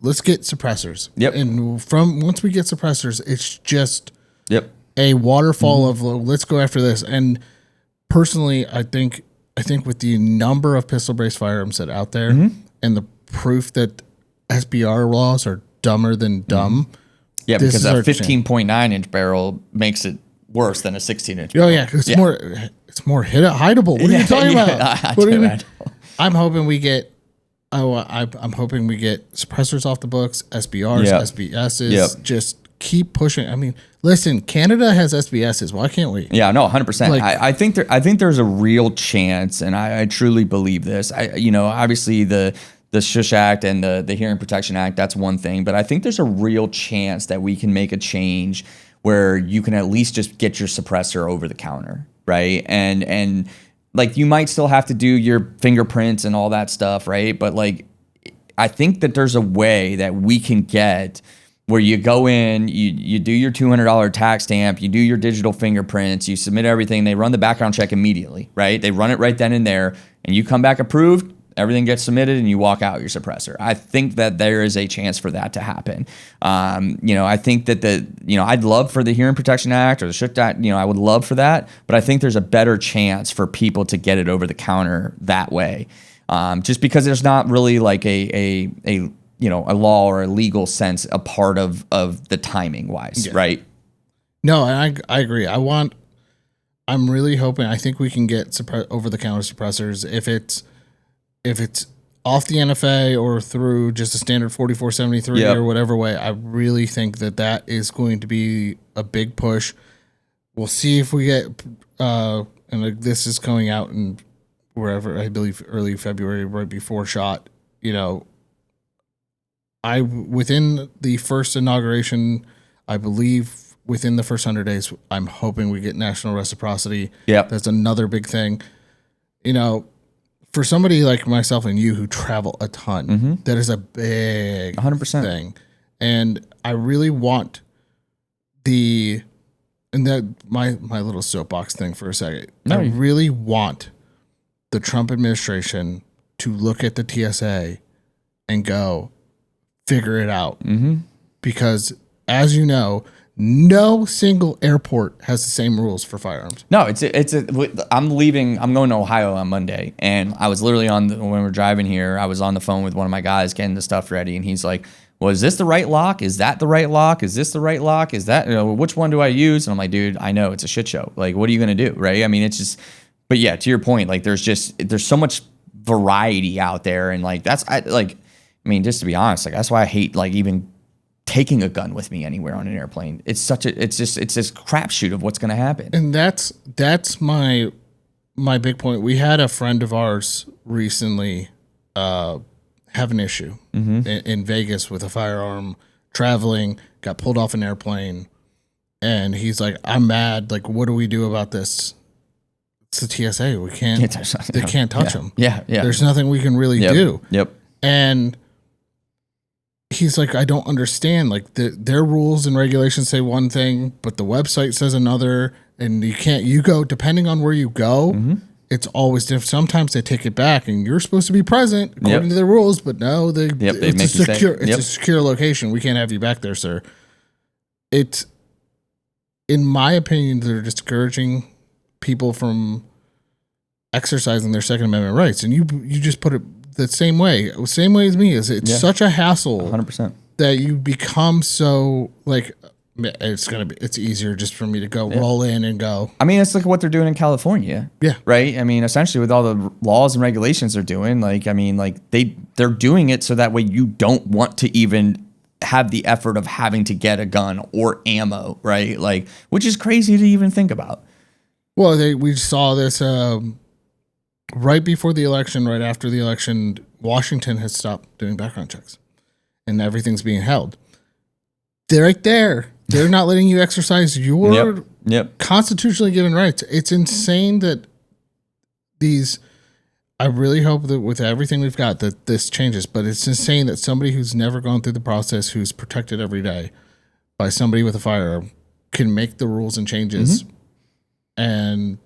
Speaker 2: Let's get suppressors.
Speaker 1: Yep.
Speaker 2: And once we get suppressors, it's just a waterfall of let's go after this. And personally, I think with the number of pistol-based firearms that are out there and the proof that SBR laws are dumber than dumb.
Speaker 1: Yeah, because a 15.9 inch barrel makes it worse than a 16-inch barrel.
Speaker 2: Oh yeah, it's more hideable. What are you talking about? What do you mean? I'm hoping we get I'm hoping we get suppressors off the books, SBRs, SBSs, just keep pushing. I mean, listen, Canada has SBSs. Why can't we?
Speaker 1: Yeah, no, 100%. I think there's a real chance, and I truly believe this. Obviously the Shush Act and the Hearing Protection Act, that's one thing, but I think there's a real chance that we can make a change where you can at least just get your suppressor over the counter, right? And like, you might still have to do your fingerprints and all that stuff, right? But like, I think that there's a way that we can get where you go in, you do your $200 tax stamp, you do your digital fingerprints, you submit everything, they run the background check immediately, right? They run it right then and there, and you come back approved, everything gets submitted, and you walk out your suppressor. I think that there is a chance for that to happen. I think that I'd love for the Hearing Protection Act or the Shush Act, I would love for that, but I think there's a better chance for people to get it over the counter that way. Just because there's not really like a law or a legal sense a part of the timing wise, right?
Speaker 2: No, and I agree. I'm really hoping, I think we can get over the counter suppressors if it's off the NFA or through just a standard 4473 or whatever way. I really think that is going to be a big push. We'll see if we get, and this is coming out in wherever, I believe early February, right before SHOT, within the first inauguration, I believe within the first 100 days, I'm hoping we get national reciprocity.
Speaker 1: Yeah.
Speaker 2: That's another big thing. For somebody like myself and you who travel a ton, that is a big
Speaker 1: 100%
Speaker 2: thing. And I really want my little soapbox thing for a second. I really want the Trump administration to look at the TSA and go, figure it out. Because as you know, no single airport has the same rules for firearms.
Speaker 1: No, I'm going to Ohio on Monday, and I was literally when we were driving here, I was on the phone with one of my guys getting the stuff ready, and he's like, well, is this the right lock? Is that the right lock? Is this the right lock? Is that, which one do I use? And I'm like, dude, I know it's a shit show. Like, what are you going to do? Right. I mean, it's just, but yeah, to your point, like there's so much variety out there. And like, just to be honest, like that's why I hate like even taking a gun with me anywhere on an airplane. It's this crapshoot of what's going to happen.
Speaker 2: And that's my big point. We had a friend of ours recently have an issue in Vegas with a firearm, traveling, got pulled off an airplane, and he's like, I'm mad. Like, what do we do about this? It's the TSA. We can't, they can't touch him.
Speaker 1: Yeah.
Speaker 2: There's nothing we can really do.
Speaker 1: Yep.
Speaker 2: And he's like, I don't understand. Like their rules and regulations say one thing, but the website says another, and you go, depending on where you go, it's always different. Sometimes they take it back, and you're supposed to be present according to their rules, but no, it's a secure location. We can't have you back there, sir. It's, in my opinion, they're discouraging people from exercising their Second Amendment rights, and you just put it the same way as me. Is it's such a hassle
Speaker 1: 100%
Speaker 2: that you become so like it's easier just for me to go roll in and go.
Speaker 1: I mean, it's like what they're doing in California.
Speaker 2: Yeah.
Speaker 1: Right. I mean, essentially with all the laws and regulations they're doing, like, I mean, like they they're doing it so that way you don't want to even have the effort of having to get a gun or ammo, right? Like, which is crazy to even think about.
Speaker 2: Well, we saw this right before the election, right after the election. Washington has stopped doing background checks, and everything's being held. They're right there. They're not letting you exercise your constitutionally given rights. It's insane that I really hope that with everything we've got that this changes, but it's insane that somebody who's never gone through the process, who's protected every day by somebody with a firearm, can make the rules and changes and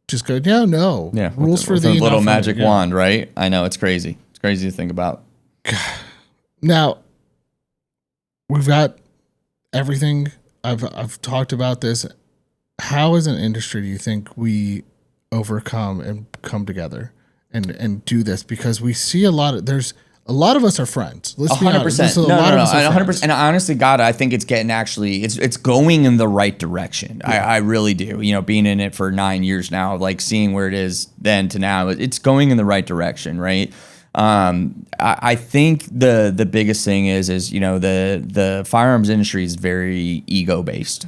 Speaker 2: just go, no.
Speaker 1: Yeah.
Speaker 2: Rules for the
Speaker 1: little magic wand, right? I know, it's crazy. It's crazy to think about.
Speaker 2: Now, we've got everything. I've talked about this. How as an industry do you think we overcome and come together and do this? Because we see a lot of us are friends. Let's be honest.
Speaker 1: 100%. No. 100%. And honestly, God, I think it's getting it's going in the right direction. Yeah. I really do. You know, being in it for 9 years now, like seeing where it is then to now, it's going in the right direction, right? I think the biggest thing is you know the firearms industry is very ego based,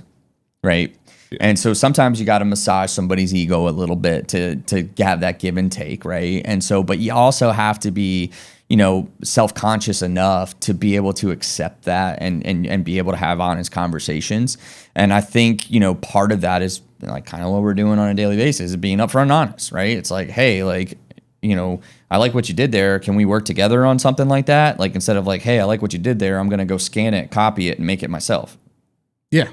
Speaker 1: right? Yeah. And so sometimes you got to massage somebody's ego a little bit to have that give and take, right? And so, but you also have to be, you know, self-conscious enough to be able to accept that and be able to have honest conversations. And I think, you know, part of that is like kind of what we're doing on a daily basis is being upfront and honest, right? It's like, hey, like, you know, I like what you did there. Can we work together on something like that? Like instead of like, hey, I like what you did there, I'm going to go scan it, copy it, and make it myself. Yeah.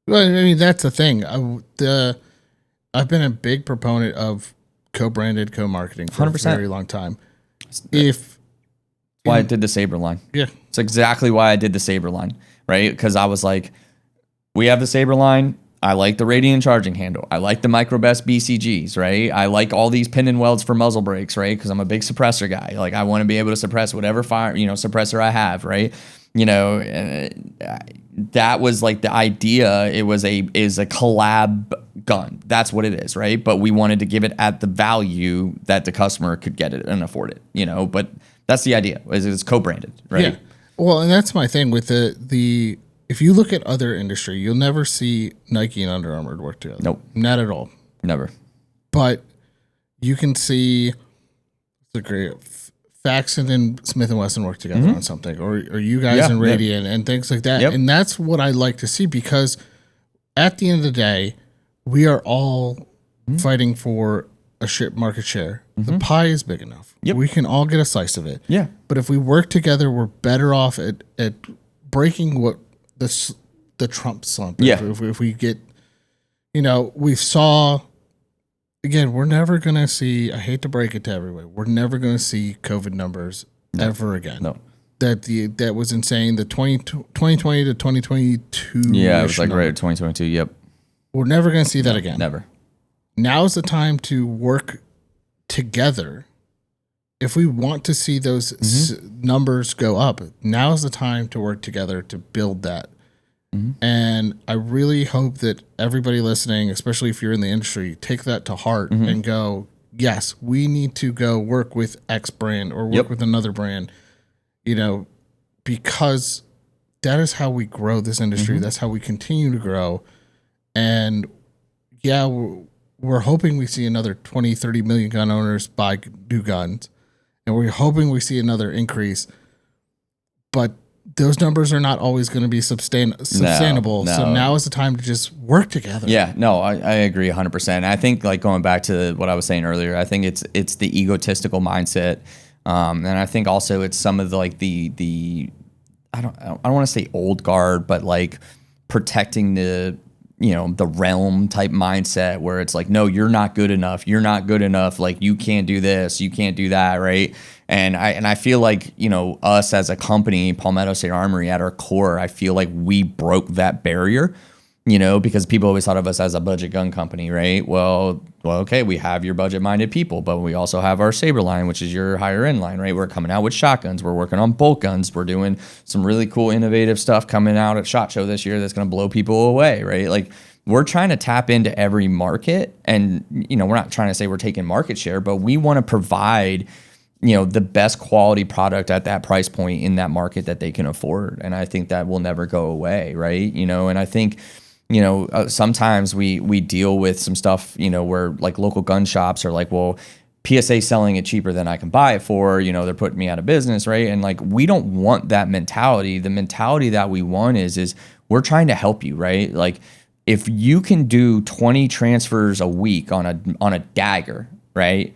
Speaker 2: Well, I mean, that's the thing. I've been a big proponent of co-branded, co-marketing for 100%. A very long time.
Speaker 1: Why I did the Saber line.
Speaker 2: Yeah.
Speaker 1: It's exactly why I did the Saber line, right? Because I was like, we have the Saber line. I like the radiant charging handle. I like the microbest BCGs, right? I like all these pin and welds for muzzle brakes, right? Because I'm a big suppressor guy. Like I want to be able to suppress whatever fire, you know, suppressor I have, right? You know, that was like the idea. It was is a collab gun. That's what it is, right? But we wanted to give it at the value that the customer could get it and afford it, you know. But that's the idea. Is it's co-branded, right?
Speaker 2: Yeah. Well, and that's my thing with the. If you look at other industry, you'll never see Nike and Under Armour work together.
Speaker 1: Nope,
Speaker 2: not at all.
Speaker 1: Never.
Speaker 2: But you can see the great. Faxon and Smith & Wesson work together on something, or you guys in Radiant and things like that. Yep. And that's what I like to see, because at the end of the day, we are all fighting for a market share. The pie is big enough. Yep. We can all get a slice of it.
Speaker 1: Yeah.
Speaker 2: But if we work together, we're better off at breaking what the Trump slump.
Speaker 1: Yeah.
Speaker 2: If we get, you know, we saw... Again, we're never going to see, I hate to break it to everybody, we're never going to see COVID numbers ever again.
Speaker 1: No.
Speaker 2: That was insane. The 2020 to 2022.
Speaker 1: Yeah, it was like right at 2022. Yep.
Speaker 2: We're never going to see that again.
Speaker 1: Never.
Speaker 2: Now is the time to work together. If we want to see those numbers go up, now is the time to work together to build that. And I really hope that everybody listening, especially if you're in the industry, take that to heart and go, yes, we need to go work with X brand or work with another brand, you know, because that is how we grow this industry. That's how we continue to grow. And yeah, we're hoping we see another 20, 30 million gun owners buy new guns, and we're hoping we see another increase, but those numbers are not always going to be sustainable. No. So now is the time to just work together.
Speaker 1: Yeah, no, I agree 100%. I think, like, going back to what I was saying earlier, I think it's the egotistical mindset. And I think also it's some of the, like, the I don't want to say old guard, but like protecting the, you know, the realm type mindset where it's like, no, you're not good enough. You're not good enough. Like, you can't do this. You can't do that. Right. And I feel like, you know, us as a company, Palmetto State Armory, at our core, I feel like we broke that barrier, you know, because people always thought of us as a budget gun company, right? Well, okay, we have your budget-minded people, but we also have our Saber line, which is your higher-end line, right? We're coming out with shotguns. We're working on bolt guns. We're doing some really cool, innovative stuff coming out at SHOT Show this year that's going to blow people away, right? Like, we're trying to tap into every market, and, you know, we're not trying to say we're taking market share, but we want to provide the best quality product at that price point in that market that they can afford. And I think that will never go away, right? And I think, sometimes we deal with some stuff, where like local gun shops are like, well, PSA selling it cheaper than I can buy it for, they're putting me out of business, right? And like, we don't want that mentality. The mentality that we want is we're trying to help you, right? Like, if you can do 20 transfers a week on a dagger, right?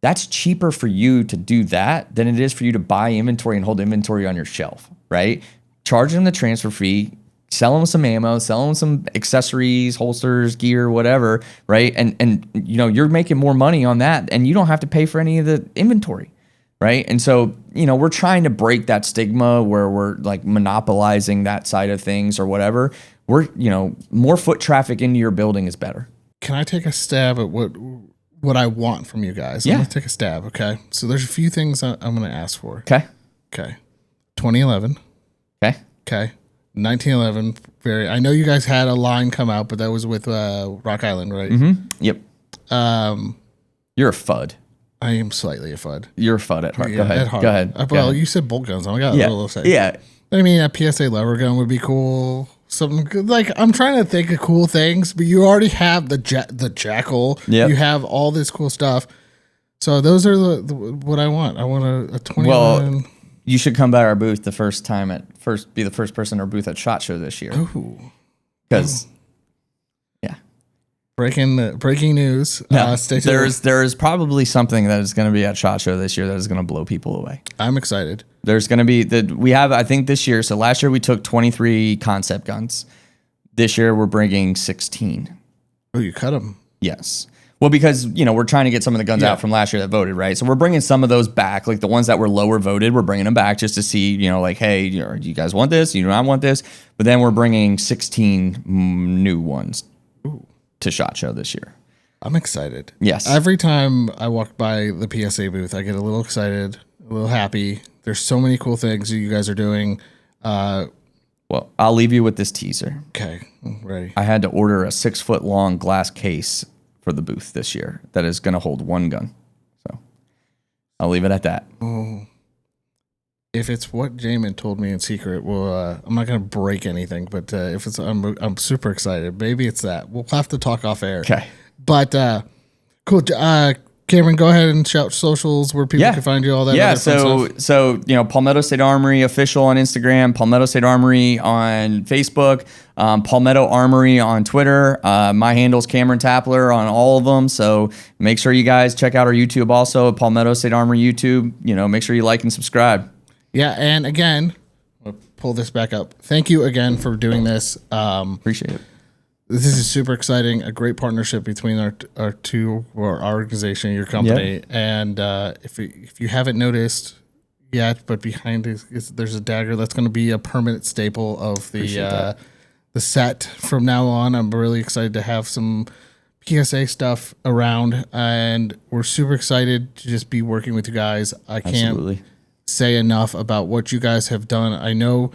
Speaker 1: That's cheaper for you to do that than it is for you to buy inventory and hold inventory on your shelf, right? Charge them the transfer fee, sell them some ammo, sell them some accessories, holsters, gear, whatever, right? And you're making more money on that, and you don't have to pay for any of the inventory, right? And so, we're trying to break that stigma where we're like monopolizing that side of things or whatever. We're, more foot traffic into your building is better.
Speaker 2: Can I take a stab at what I want from you guys?
Speaker 1: Yeah.
Speaker 2: I'm going to take a stab, okay? So there's a few things I'm going to ask for.
Speaker 1: Okay.
Speaker 2: 2011.
Speaker 1: Okay.
Speaker 2: 1911. I know you guys had a line come out, but that was with Rock Island, right?
Speaker 1: Mm-hmm. Yep. You're a FUD.
Speaker 2: I am slightly a FUD.
Speaker 1: You're a FUD at heart.
Speaker 2: Yeah,
Speaker 1: Go ahead.
Speaker 2: at heart.
Speaker 1: Go ahead.
Speaker 2: Well, you said bolt guns. I got a little excited.
Speaker 1: Yeah.
Speaker 2: I mean, a PSA lever gun would be cool. Something good. Like, I'm trying to think of cool things, but you already have the Jackal.
Speaker 1: Yep.
Speaker 2: You have all this cool stuff. So those are what I want. I want a 20.
Speaker 1: Well, you should come by our booth be the first person at our booth at SHOT Show this year.
Speaker 2: Ooh.
Speaker 1: Because,
Speaker 2: breaking news. Stay tuned.
Speaker 1: There is probably something that is going to be at SHOT Show this year that is going to blow people away.
Speaker 2: I'm excited.
Speaker 1: There's going to be I think this year. So last year we took 23 concept guns. This year we're bringing 16.
Speaker 2: Oh, you cut them?
Speaker 1: Yes. Well, because, we're trying to get some of the guns out from last year that voted, right? So we're bringing some of those back, like the ones that were lower voted, we're bringing them back just to see, like, hey, do you guys want this? You do not want this? But then we're bringing 16 new ones to SHOT Show this year.
Speaker 2: I'm excited.
Speaker 1: Yes.
Speaker 2: Every time I walk by the PSA booth, I get a little excited, a little happy. There's so many cool things you guys are doing.
Speaker 1: Well, I'll leave you with this teaser.
Speaker 2: Okay, I'm ready.
Speaker 1: I had to order a 6-foot long glass case for the booth this year that is going to hold one gun. So I'll leave it at that.
Speaker 2: Oh, if it's what Jamin told me in secret, well, I'm not going to break anything, but if it's, I'm super excited. Maybe it's that. We'll have to talk off air.
Speaker 1: Okay.
Speaker 2: But cool. Cameron, go ahead and shout socials where people can find you, all that.
Speaker 1: Yeah,
Speaker 2: other fun
Speaker 1: so Palmetto State Armory official on Instagram, Palmetto State Armory on Facebook, Palmetto Armory on Twitter. My handle's Cameron Tapler on all of them. So make sure you guys check out our YouTube also, Palmetto State Armory YouTube. Make sure you like and subscribe.
Speaker 2: Yeah, and again, I'll pull this back up. Thank you again for doing this.
Speaker 1: Appreciate it.
Speaker 2: This is super exciting. A great partnership between our organization, your company,
Speaker 1: Yep.
Speaker 2: And if you haven't noticed yet, but behind there's a dagger that's going to be a permanent staple of the set from now on. I'm really excited to have some PSA stuff around, and we're super excited to just be working with you guys. I can't say enough about what you guys have done. I know.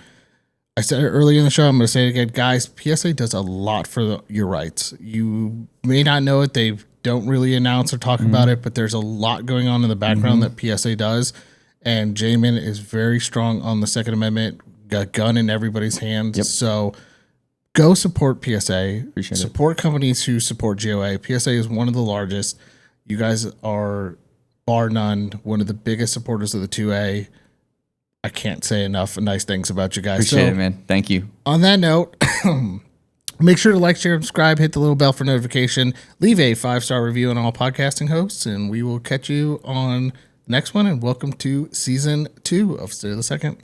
Speaker 2: I said it earlier in the show, I'm going to say it again. Guys, PSA does a lot for your rights. You may not know it. They don't really announce or talk about it, but there's a lot going on in the background that PSA does. And Jamin is very strong on the Second Amendment, got gun in everybody's hands.
Speaker 1: Yep.
Speaker 2: So go support PSA.
Speaker 1: Appreciate
Speaker 2: support companies who support GOA. PSA is one of the largest. You guys are, bar none, one of the biggest supporters of the 2A. I can't say enough nice things about you guys.
Speaker 1: Appreciate it, man. Thank you.
Speaker 2: On that note, make sure to like, share, and subscribe. Hit the little bell for notification. Leave a 5-star review on all podcasting hosts, and we will catch you on the next one. And welcome to season 2 of Stay the Second.